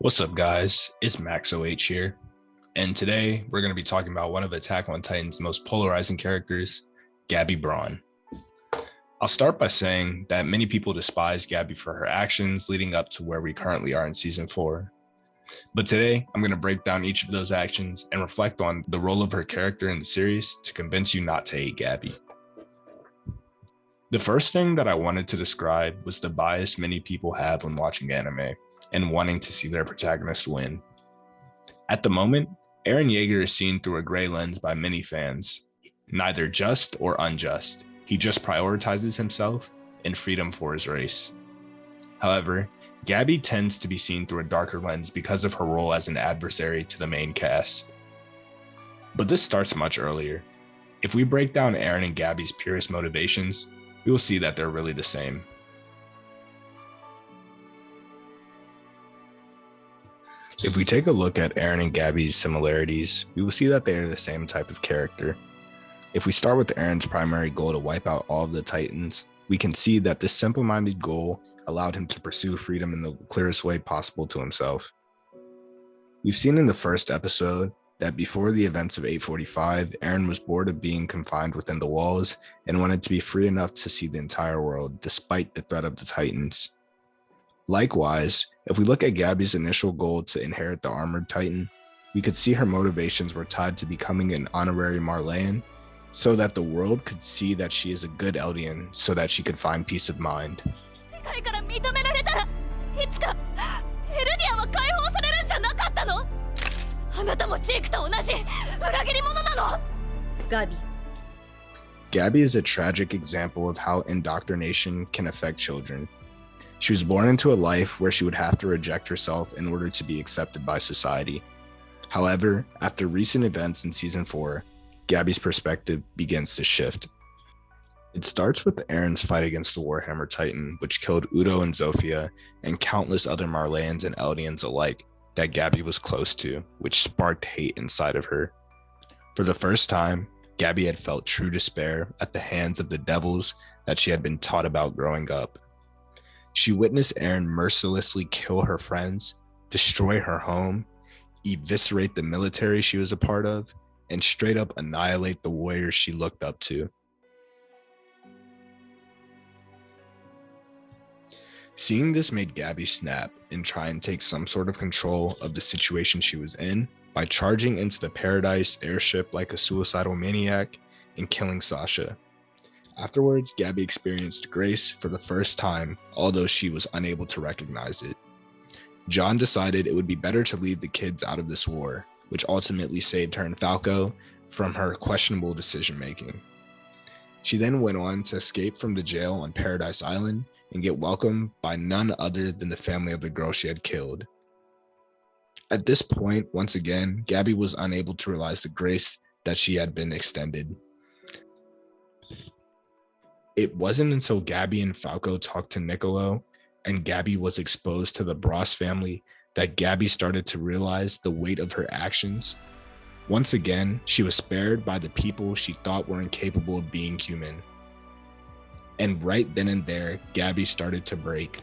What's up, guys? It's MaxOH here, and today we're going to be talking about one of Attack on Titan's most polarizing characters, Gabi Braun. I'll start by saying that many people despise Gabi for her actions leading up to where we currently are in Season 4. But today, I'm going to break down each of those actions and reflect on the role of her character in the series to convince you not to hate Gabi. The first thing that I wanted to describe was the bias many people have when watching anime and wanting to see their protagonist win. At the moment, Eren Yeager is seen through a gray lens by many fans, neither just or unjust. He just prioritizes himself and freedom for his race. However, Gabi tends to be seen through a darker lens because of her role as an adversary to the main cast. But this starts much earlier. If we break down Eren and Gabi's purest motivations, we will see that they're really the same. If we take a look at Eren and Gabi's similarities, we will see that they are the same type of character. If we start with Eren's primary goal to wipe out all of the Titans, we can see that this simple-minded goal allowed him to pursue freedom in the clearest way possible to himself. We've seen in the first episode that before the events of 845, Eren was bored of being confined within the walls and wanted to be free enough to see the entire world despite the threat of the Titans. Likewise, if we look at Gabi's initial goal to inherit the Armored Titan, we could see her motivations were tied to becoming an honorary Marleyan so that the world could see that she is a good Eldian so that she could find peace of mind. Gabi is a tragic example of how indoctrination can affect children. She was born into a life where she would have to reject herself in order to be accepted by society. However, after recent events in Season 4, Gabi's perspective begins to shift. It starts with Eren's fight against the Warhammer Titan, which killed Udo and Zofia and countless other Marleyans and Eldians alike that Gabi was close to, which sparked hate inside of her. For the first time, Gabi had felt true despair at the hands of the devils that she had been taught about growing up. She witnessed Eren mercilessly kill her friends, destroy her home, eviscerate the military she was a part of, and straight up annihilate the warriors she looked up to. Seeing this made Gabi snap and try and take some sort of control of the situation she was in by charging into the Paradise airship like a suicidal maniac and killing Sasha. Afterwards, Gabi experienced grace for the first time, although she was unable to recognize it. John decided it would be better to leave the kids out of this war, which ultimately saved her and Falco from her questionable decision-making. She then went on to escape from the jail on Paradise Island and get welcomed by none other than the family of the girl she had killed. At this point, once again, Gabi was unable to realize the grace that she had been extended. It wasn't until Gabi and Falco talked to Niccolo and Gabi was exposed to the Bros family that Gabi started to realize the weight of her actions. Once again, she was spared by the people she thought were incapable of being human. And right then and there, Gabi started to break.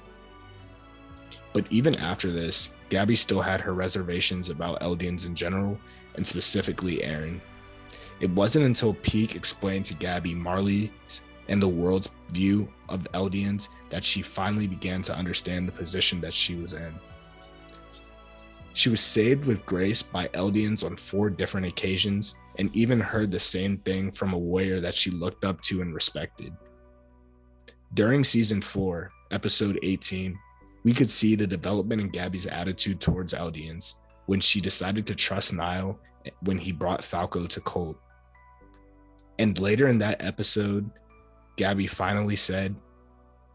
But even after this, Gabi still had her reservations about Eldians in general, and specifically Eren. It wasn't until Peak explained to Gabi Marley's and the world's view of Eldians that she finally began to understand the position that she was in. She was saved with grace by Eldians on 4 different occasions and even heard the same thing from a warrior that she looked up to and respected. During Season 4, Episode 18, we could see the development in Gabi's attitude towards Eldians when she decided to trust Nile when he brought Falco to Colt. And later in that episode, Gabi finally said,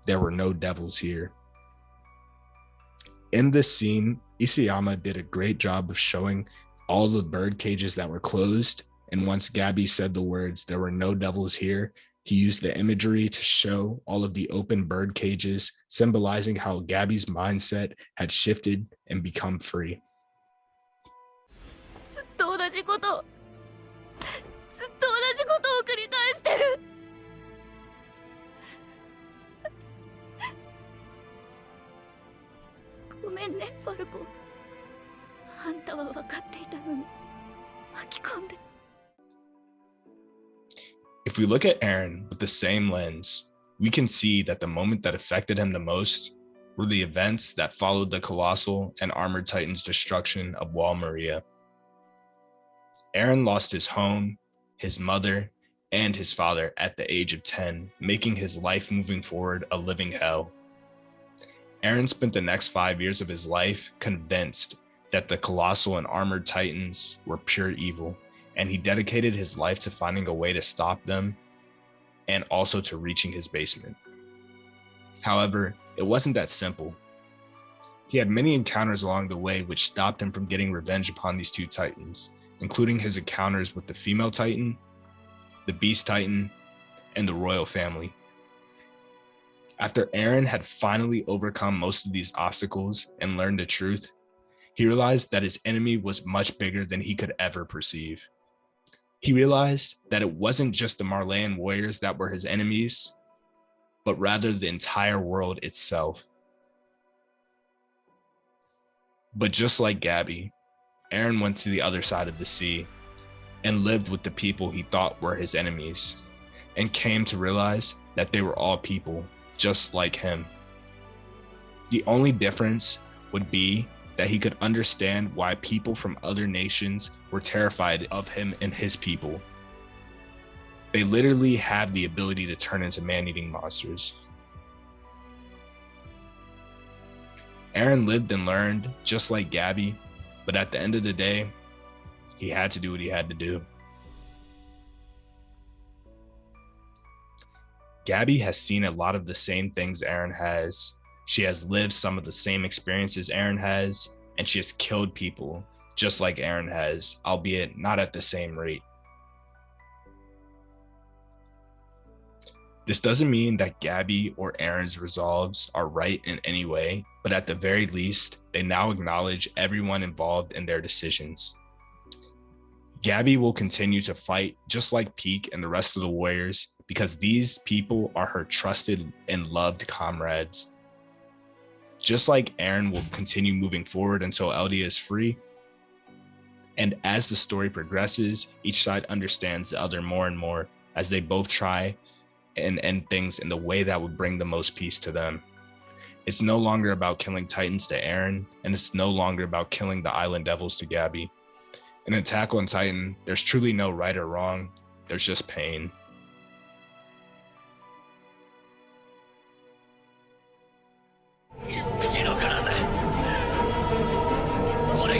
"There were no devils here." In this scene, Isayama did a great job of showing all the bird cages that were closed, and once Gabi said the words, "There were no devils here," he used the imagery to show all of the open bird cages, symbolizing how Gabi's mindset had shifted and become free. あんたは分かっていたのに巻き込んで。 If we look at Eren with the same lens, we can see that the moment that affected him the most were the events that followed the Colossal and Armored Titan's destruction of Wall Maria. Eren lost his home, his mother, and his father at the age of 10, making his life moving forward a living hell. Eren spent the next 5 years of his life convinced that the Colossal and Armored Titans were pure evil, and he dedicated his life to finding a way to stop them and also to reaching his basement. However, it wasn't that simple. He had many encounters along the way which stopped him from getting revenge upon these two Titans, including his encounters with the female Titan, the Beast Titan, and the royal family. After Eren had finally overcome most of these obstacles and learned the truth, he realized that his enemy was much bigger than he could ever perceive. He realized that it wasn't just the Marleyan warriors that were his enemies, but rather the entire world itself. But just like Gabi, Eren went to the other side of the sea and lived with the people he thought were his enemies, and came to realize that they were all people just like him. The only difference would be that he could understand why people from other nations were terrified of him and his people. They literally have the ability to turn into man-eating monsters. Eren lived and learned just like Gabi, but at the end of the day, he had to do what he had to do. Gabi has seen a lot of the same things Eren has. She has lived some of the same experiences Eren has, and she has killed people just like Eren has, albeit not at the same rate. This doesn't mean that Gabi or Eren's resolves are right in any way, but at the very least, they now acknowledge everyone involved in their decisions. Gabi will continue to fight just like Peak and the rest of the warriors because these people are her trusted and loved comrades. Just like Eren will continue moving forward until Eldia is free. And as the story progresses, each side understands the other more and more as they both try and end things in the way that would bring the most peace to them. It's no longer about killing Titans to Eren, and it's no longer about killing the Island Devils to Gabi. In Attack on Titan, there's truly no right or wrong, there's just pain. One